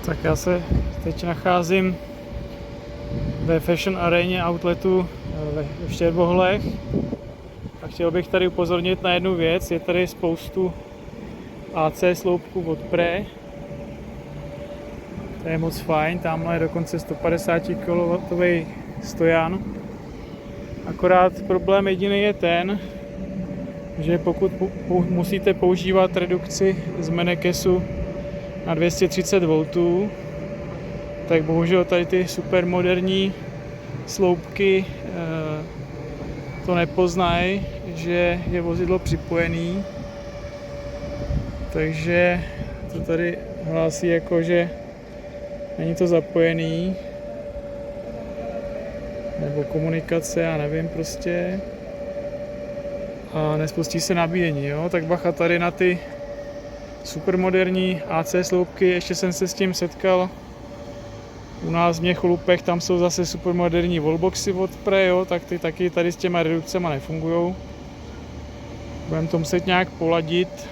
Tak já se teď nacházím ve Fashion Aréně outletu ve Štěrbohlech a chtěl bych tady upozornit na jednu věc. Je tady spoustu AC sloupků od Pre. To je moc fajn, tamhle je dokonce 150 kW stojan. Akorát problém jediný je ten, že pokud musíte používat redukci z Menekesu na 230 V, tak bohužel tady ty supermoderní sloupky to nepoznají, že je vozidlo připojený. Takže to tady hlásí jako, že není to zapojený. Nebo komunikace, já nevím prostě. A nespustí se nabíjení, jo? Tak bacha tady na ty supermoderní AC sloupky, ještě jsem se s tím setkal u nás v Měcholupech, tam jsou zase supermoderní wallboxy od Pre, jo? Tak ty taky tady s těma redukcema nefungujou. Budeme to muset nějak poladit,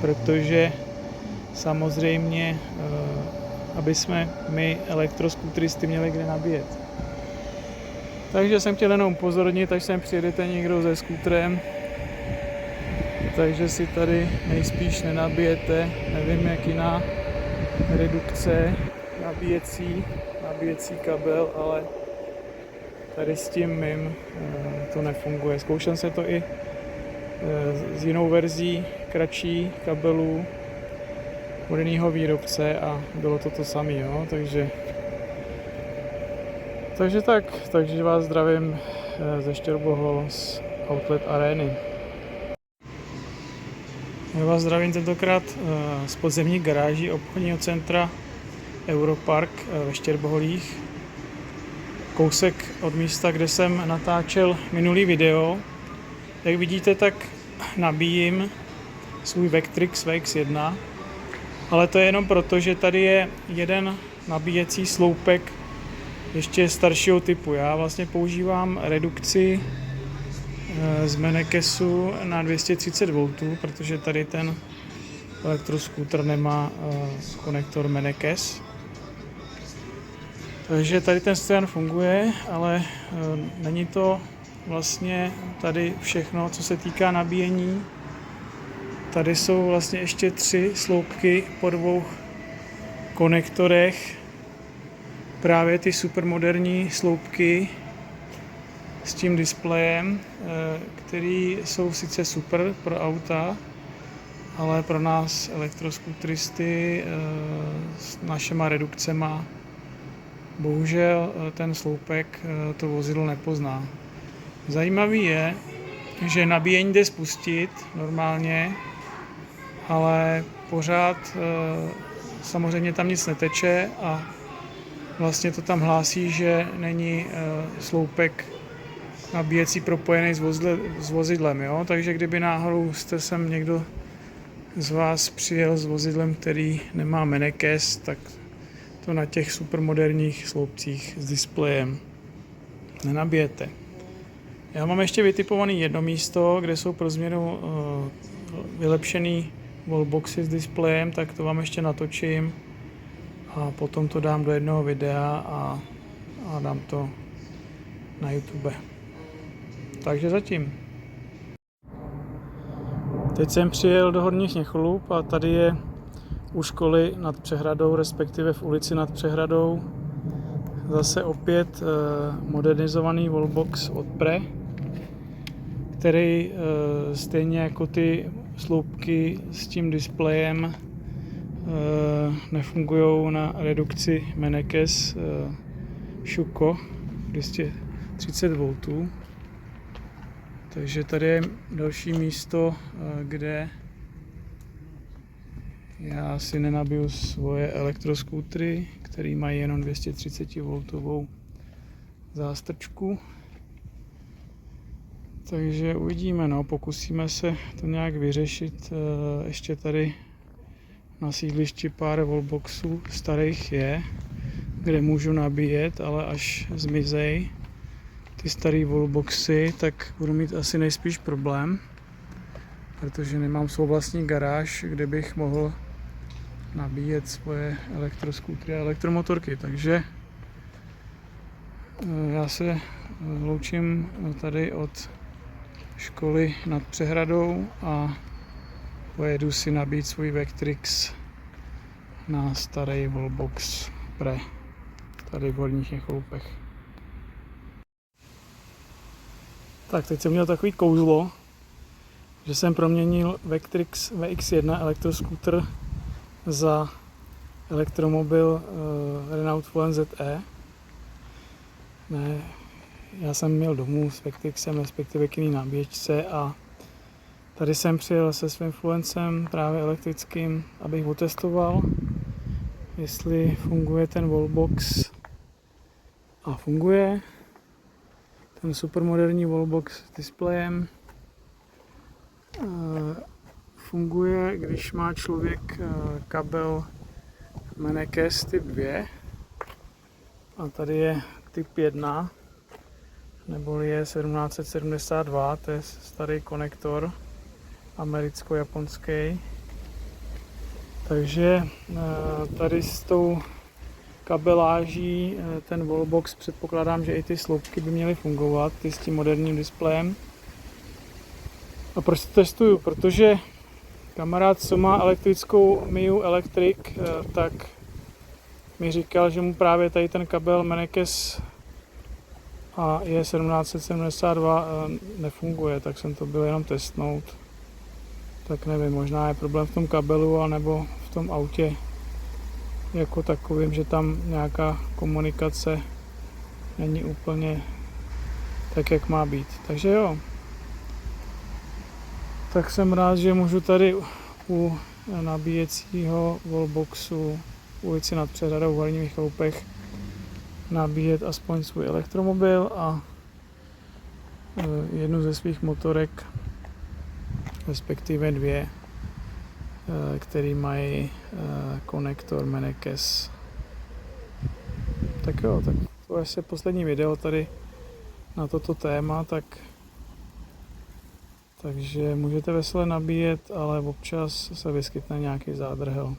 protože samozřejmě, aby jsme my elektroskútristy měli kde nabíjet. Takže jsem chtěl jenom upozornit, až sem přijedete někdo se skútrem, takže si tady nejspíš nenabijete, nevím jak jiná redukce, nabíjecí kabel, ale tady s tím mým to nefunguje. Zkoušel jsem to i s jinou verzí kratší kabelů od jiného výrobce a bylo to samé, jo? Takže vás zdravím ze Štěrbohol z Outlet Arény. Já vás zdravím tentokrát z podzemní garáží obchodního centra Europark ve Štěrboholích. Kousek od místa, kde jsem natáčel minulý video. Jak vidíte, tak nabíjím svůj Vectrix VX1, ale to je jenom proto, že tady je jeden nabíjecí sloupek ještě staršího typu. Já vlastně používám redukci z Menekesu na 230 V, protože tady ten elektroskúter nemá konektor Menekes. Takže tady ten stojan funguje, ale není to vlastně tady všechno, co se týká nabíjení. Tady jsou vlastně ještě 3 sloupky po 2 konektorech. Právě ty supermoderní sloupky s tím displejem, který jsou sice super pro auta, ale pro nás elektroskútristy s našima redukcema bohužel ten sloupek to vozidlo nepozná. Zajímavý je, že nabíjení jde spustit normálně, ale pořád samozřejmě tam nic neteče a vlastně to tam hlásí, že není sloupek nabíjecí propojený s vozidlem, jo? Takže kdyby náhodou jste sem někdo z vás přijel s vozidlem, který nemá Menekes, tak to na těch supermoderních sloupcích s displejem nenabijete. Já mám ještě vytipovaný jedno místo, kde jsou pro změnu vylepšený wallboxy s displejem, tak to vám ještě natočím a potom to dám do jednoho videa a dám to na YouTube. Takže zatím. Teď jsem přijel do Horních Měcholup a tady je u školy nad přehradou, respektive v ulici nad přehradou, zase opět modernizovaný wallbox od Pre, který stejně jako ty sloupky s tím displejem nefungují na redukci Menekes Shuko 230 V. Takže tady je další místo, kde já si nenabiju svoje elektroskútry, které mají jenom 230 V zástrčku. Takže uvidíme, no, pokusíme se to nějak vyřešit. Ještě tady na sídlišti pár wallboxů starých je, kde můžu nabíjet, ale až zmizej ty staré wallboxy, tak budu mít asi nejspíš problém, protože nemám svou vlastní garáž, kde bych mohl nabíjet svoje elektroskútry a elektromotorky. Takže já se loučím tady od školy nad Přehradou a pojedu si nabít svůj Vectrix na starý Wallbox Pre tady v Horních Něchoupech. Tak, teď jsem měl takový kouzlo, že jsem proměnil Vectrix VX1 elektroskútr za elektromobil Renault Fluence ZE. Ne, já jsem měl domů s Vectrixem, respektive k jiný nabíječce, a tady jsem přijel se svým Fluencem právě elektrickým, abych otestoval, jestli funguje ten Wallbox. A funguje. Ten supermoderní Wallbox s displejem funguje, když má člověk kabel Mennekes typ 2 a tady je typ 1, neboli je 1772, to je starý konektor americko-japonský. Takže tady s tou kabeláží ten Wallbox, předpokládám, že i ty sloupky by měly fungovat, ty s tím moderním displejem. A proč to testuju? Protože kamarád, co má elektrickou Miu Electric, tak mi říkal, že mu právě tady ten kabel Mennekes a je 1772 nefunguje, tak jsem to byl jenom testnout. Tak nevím, možná je problém v tom kabelu, anebo v tom autě jako takovým, že tam nějaká komunikace není úplně tak, jak má být. Takže jo. Tak jsem rád, že můžu tady u nabíjecího Wallboxu v ulici nad Přehradou v Horních Něchoupech nabíjet aspoň svůj elektromobil a jednu ze svých motorek, respektive dvě, který mají konektor Mennekes. Tak jo, tak to je asi poslední video tady na toto téma, takže můžete vesele nabíjet, ale občas se vyskytne nějaký zádrhel.